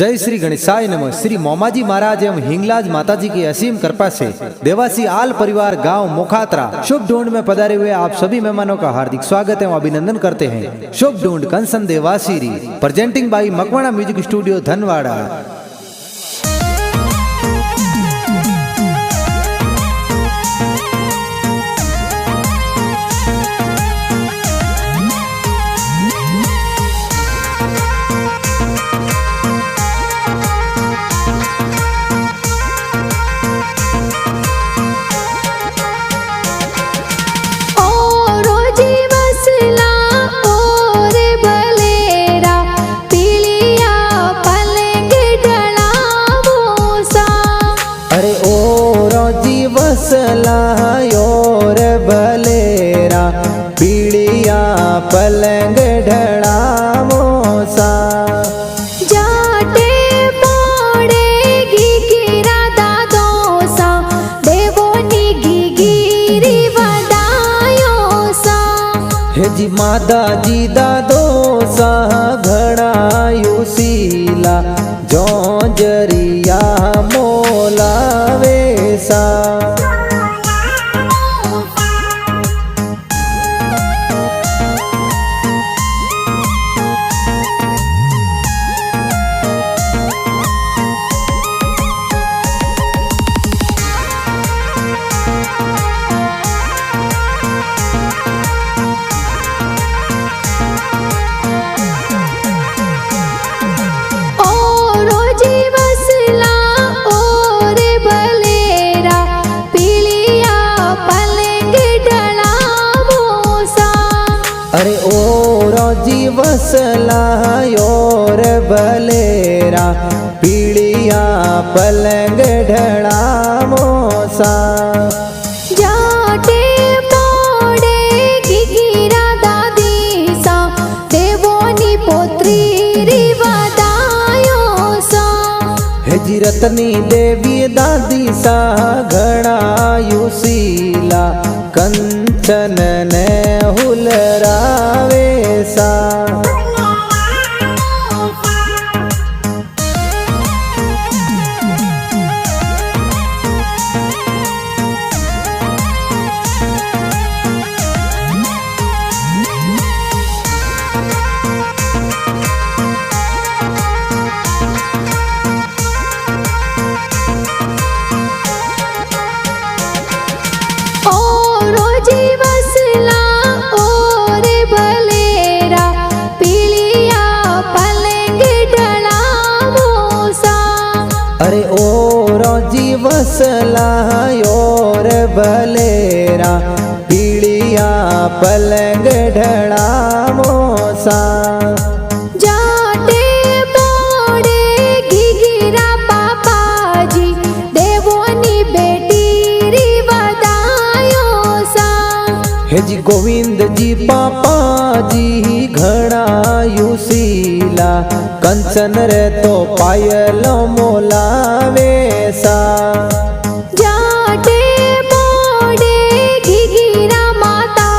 जय श्री गणेशाय नमः। श्री मोमाजी महाराज एवं हिंगलाज माताजी की असीम कृपा से देवासी आल परिवार गांव मोखात्रा शुभ ढूंढ में पधारे हुए आप सभी मेहमानों का हार्दिक स्वागत एवं अभिनंदन करते हैं। शुभ ढूंढ कंसन Dewasi presenting by Makwana music studio Dhanwada. और बलेरा पीड़िया पलंग ढड़ावो सा जाटे पड़ेगी गिरा दादो सा देवोनी गिगिरी वदायो सा हे जी मादा जी दादो सा घड़ायु सीला जो जरिया मोलावे सा अरे ओ रोजी वसला और बलेरा पीड़िया पलंग ढड़ावो सा जाटे पड़ेगी गिरा दादी सा देवोनी पोत्री री वदायो सा हे जी रतनी देवी दादी सा घड़ायु सीला कंचन ने हुलरावे सा अरे ओ रोजी वसला और बलेरा पीड़िया पलंग ढड़ावो सा जाटे पड़ेगी गिरा पापा जी देवोनी बेटी री वदायो सा हे जी गोविंद जी पापा जी घड़ायु सीला कंचन रे तो पायल मोलावे सा जाटे पड़ेगी गिरा माता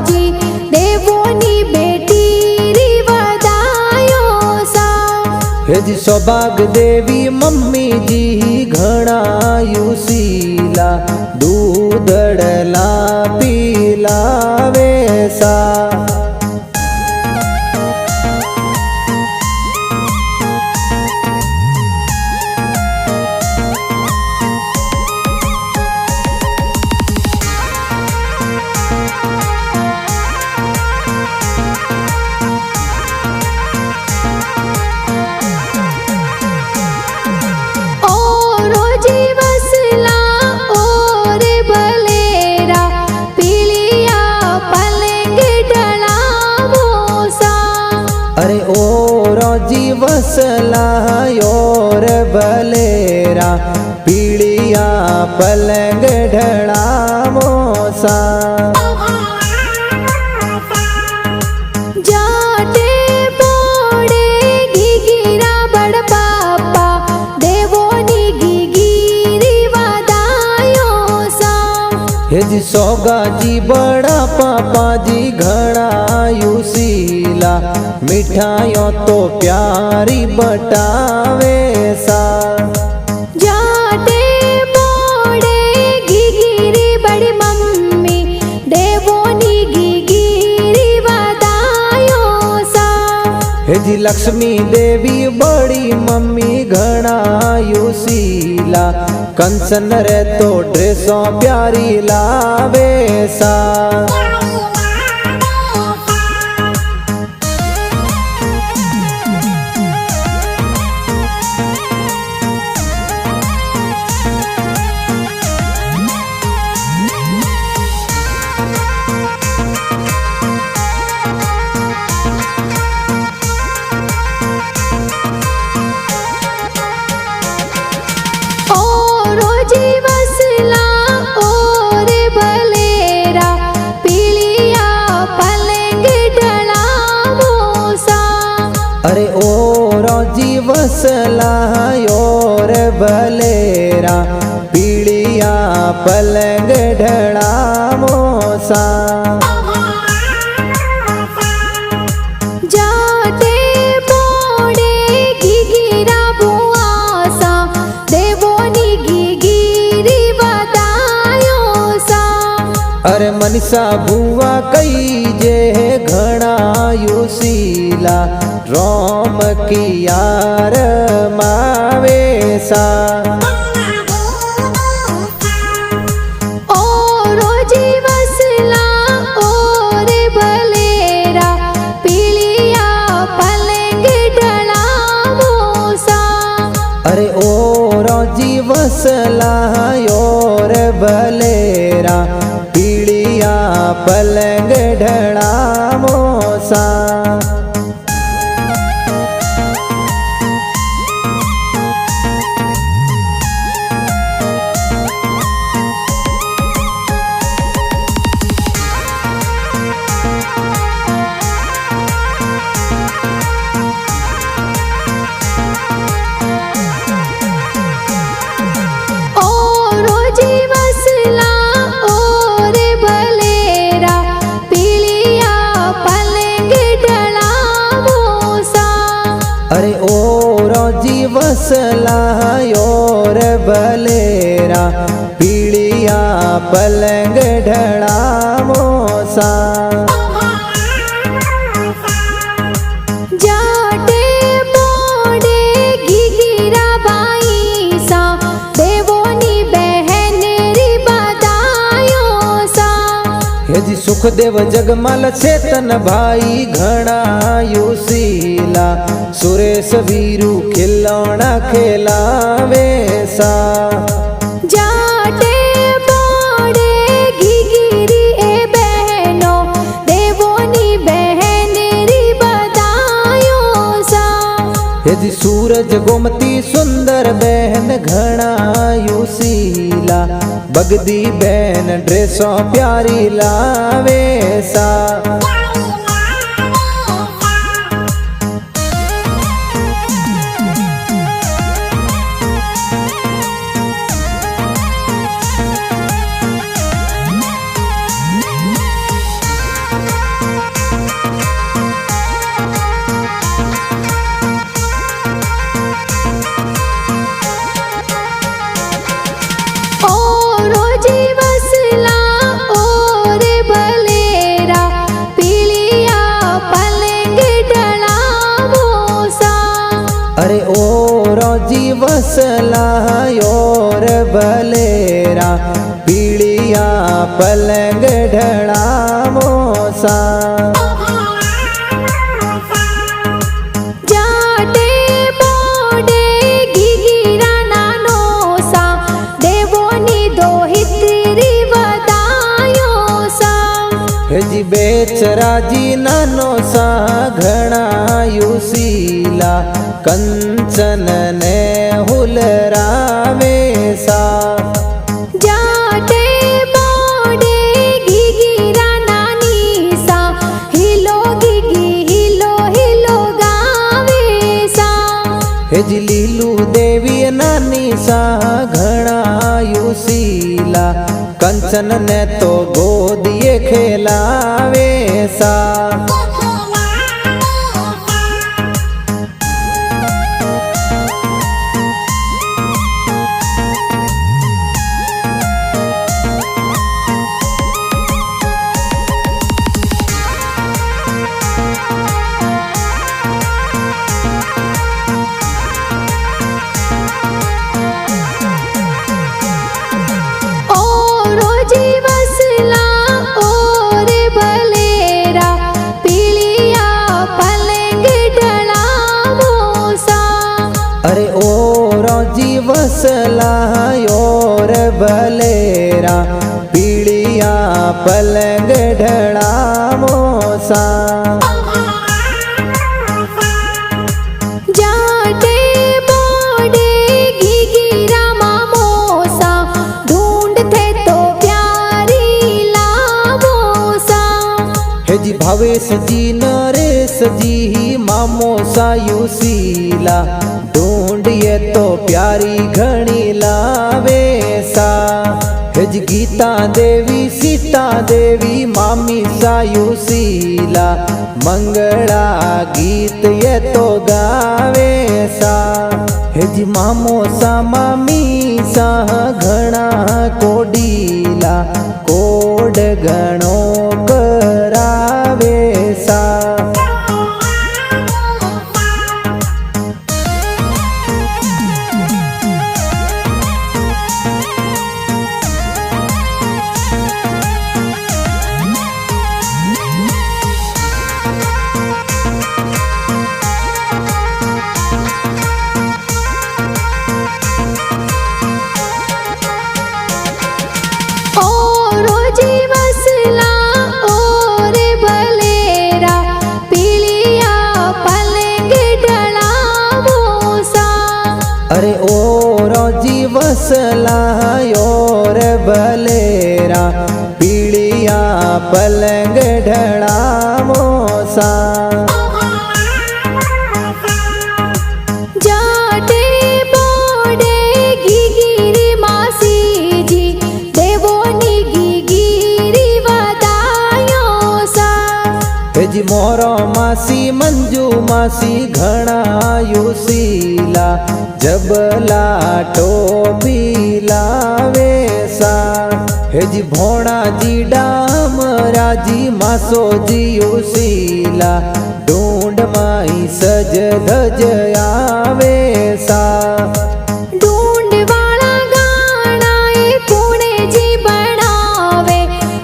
जी देवोनी बेटी री वदायो सा हे जी सौभाग देवी मम्मी जी घड़ायु सीला दूधड़ला पीलावे सा अरे ओ रोजी वसला और बलेरा पीड़िया पलंग ढड़ावो सा जाटे पड़ेगी गिरा बड़ पापा देवोनी गिगिरी वदायो सा हे जी सोगा जी बड़ा पापा जी घड़ायु सीला मिठाइयों तो प्यारी बटावे सा। जाते बोड़े गिगिरी बड़ी मम्मी देवोनी गिगिरी वदायो सा। हे जी लक्ष्मी देवी बड़ी मम्मी घना युशीला कंचन रे तो ड्रेसों प्यारी लावे सा। अरे ओ रोजी वसला और बलेरा पीड़िया पलंग ढड़ावो सा। जाते बोड़े गिगिरा बुआसा देवोनी गिगिरी वदायो सा। अरे मनीषा बुआ कई जे घना युशीला रोम की यार मावे सा। ओ रोजी वसला और बलेरा पीलिया पलंग ढड़ावो सा। अरे ओ रोजी वसला और बलेरा पीड़िया पलंग ढड़ावो सा। अरे ओ रोजी वसला और बलेरा पीड़िया पलंग ढड़ावो सा। जाटे बोड़े गिगिरा बाई सा देवोनी बहन री बदायो सा। हे जी सुखदेव जगमाल चेतन भाई घना युशीला सुरेश वीरू खिलौना खेलावे सा। जाटे बोड़े गिगिरी ए बहनो देवोनी बहन री बदायो सा। हे जी सूरज गोमती सुंदर बहन घना युशीला बगदी बहन ड्रेसों प्यारी लावे सा। अरे ओ रोजी वसला और बलेरा पीड़िया पलंग ढड़ावो सा। जाटे बोड़े गिगिरा नानो सा देवोनी दोहित्री वदायो सा। हे जी बेचरा जी नानो सा घना युशीला कंचन ने हुलरावे सा। जाटे बोड़े गिगिरा नानी सा हिलो गिगी हिलो हिलो गावे सा। हे जी लीलू देवी नानी सा घना युशीला कंचन ने तो गोदिए खेलावे सा। अरे और जी वसला और बलेरा पीड़िया पलंग ढड़ावो सा जाटे बोडे घीघीरा मामोसा ढूंढते तो प्यारी लावोसा। हे जी भावेश जी नरेश जी मामोसा युशीला ढूंढिए तो प्यारी घणी लावे सा। हे जी गीता देवी सीता देवी मामी सा युशीला मंगला गीत ये तो गावे सा। हे जी मामो सा मामी सा घणा कोडीला कोड घणो करावे सा। अरे और जी वसला और बलेरा पीड़िया पलंग ढड़ावो सा। जाटे बोडे घीघीरी मासी जी देवोनी घीघीरी वदायो सा। हे जी मोरो मासी मंजू मासी घणा युशीला जबला टोपी लावे सा। हे जी भोणा जी डामरा जी मासो जी युशीला ढूंढ माई सज धज आवे सा। ढूंढ वाला गाना ए पुणे जी बनावे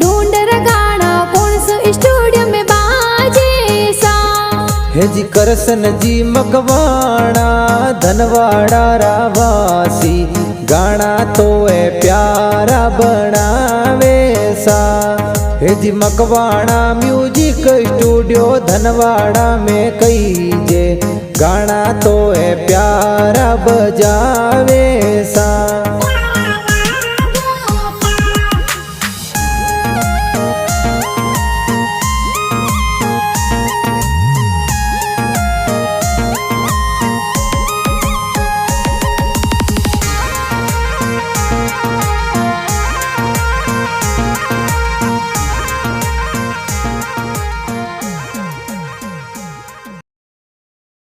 ढूंढ गाना कौन सो स्टूडियो में बाजे सा। हे जी करसन जी मकवाणा धनवाड़ा रावासी गाना तो ए प्यारा बनावे सा। हे जी मकवाणा म्यूजिक स्टूडियो धनवाड़ा में कईजे गाना तो ए प्यारा बजावे सा।